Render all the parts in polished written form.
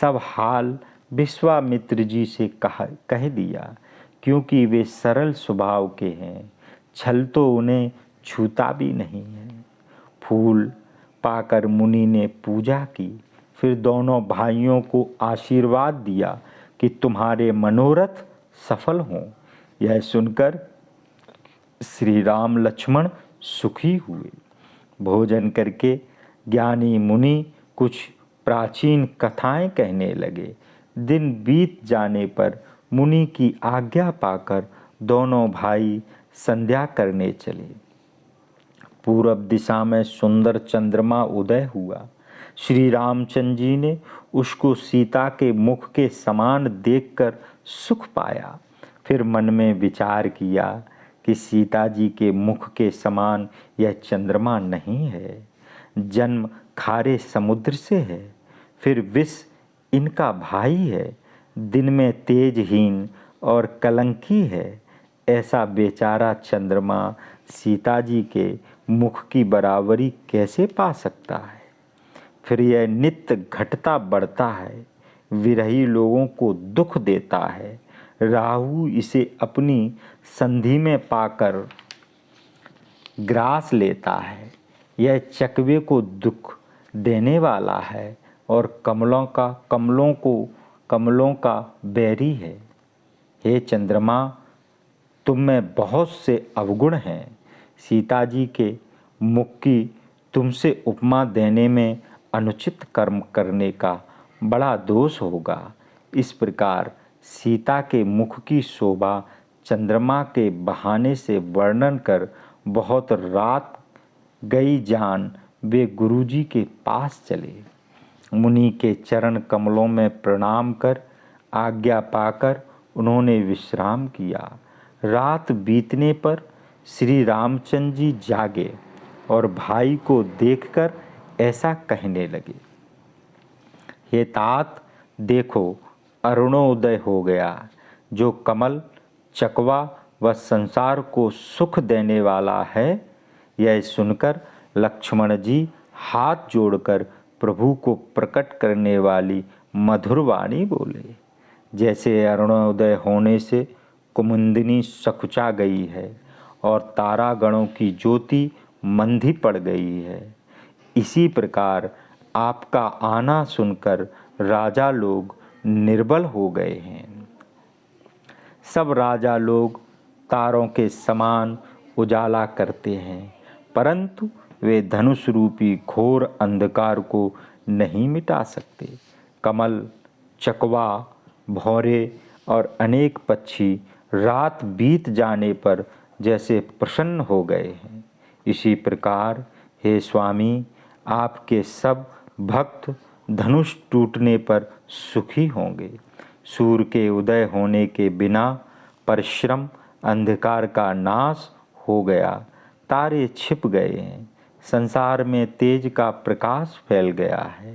सब हाल विश्वामित्र जी से कह दिया, क्योंकि वे सरल स्वभाव के हैं, छल तो उन्हें छूता भी नहीं है। फूल पाकर मुनि ने पूजा की, फिर दोनों भाइयों को आशीर्वाद दिया कि तुम्हारे मनोरथ सफल हों। यह सुनकर श्री राम लक्ष्मण सुखी हुए। भोजन करके ज्ञानी मुनि कुछ प्राचीन कथाएं कहने लगे। दिन बीत जाने पर मुनि की आज्ञा पाकर दोनों भाई संध्या करने चले। पूरब दिशा में सुंदर चंद्रमा उदय हुआ। श्री रामचंद्र जी ने उसको सीता के मुख के समान देखकर सुख पाया। फिर मन में विचार किया कि सीता जी के मुख के समान यह चंद्रमा नहीं है, जन्म खारे समुद्र से है, फिर विष इनका भाई है, दिन में तेजहीन और कलंकी है। ऐसा बेचारा चंद्रमा सीता जी के मुख की बराबरी कैसे पा सकता है? फिर यह नित्य घटता बढ़ता है, विरही लोगों को दुख देता है। राहु इसे अपनी संधि में पाकर ग्रास लेता है। यह चकवे को दुख देने वाला है और कमलों का बैरी है। हे चंद्रमा, तुम में बहुत से अवगुण हैं। सीता जी के मुख की तुमसे उपमा देने में अनुचित कर्म करने का बड़ा दोष होगा। इस प्रकार सीता के मुख की शोभा चंद्रमा के बहाने से वर्णन कर बहुत रात गई जान वे गुरुजी के पास चले। मुनि के चरण कमलों में प्रणाम कर आज्ञा पाकर उन्होंने विश्राम किया। रात बीतने पर श्री रामचंद्र जी जागे और भाई को देखकर ऐसा कहने लगे, हे तात, देखो अरुणोदय हो गया। जो कमल, चकवा व संसार को सुख देने वाला है। यह सुनकर लक्ष्मण जी हाथ जोड़कर प्रभु को प्रकट करने वाली मधुर वाणी बोले, जैसे अरुणोदय होने से कुमुदिनी सकुचा गई है और तारागणों की ज्योति मंदी पड़ गई है, इसी प्रकार आपका आना सुनकर राजा लोग निर्बल हो गए हैं। सब राजा लोग तारों के समान उजाला करते हैं, परंतु वे धनुष रूपी घोर अंधकार को नहीं मिटा सकते। कमल, चकवा, भौरे और अनेक पक्षी रात बीत जाने पर जैसे प्रसन्न हो गए हैं, इसी प्रकार हे स्वामी, आपके सब भक्त धनुष टूटने पर सुखी होंगे। सूर्य के उदय होने के बिना परिश्रम अंधकार का नाश हो गया, तारे छिप गए हैं, संसार में तेज का प्रकाश फैल गया है।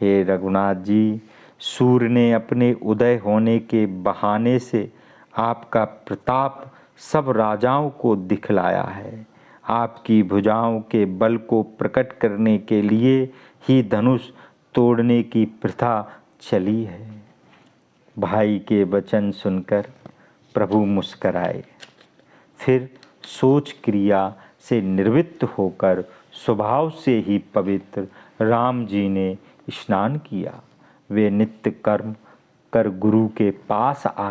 हे रघुनाथ जी, सूर्य ने अपने उदय होने के बहाने से आपका प्रताप सब राजाओं को दिखलाया है। आपकी भुजाओं के बल को प्रकट करने के लिए ही धनुष तोड़ने की प्रथा चली है। भाई के वचन सुनकर प्रभु मुस्कराए। फिर सोच क्रिया से निवृत्त होकर स्वभाव से ही पवित्र राम जी ने स्नान किया। वे नित्य कर्म कर गुरु के पास आ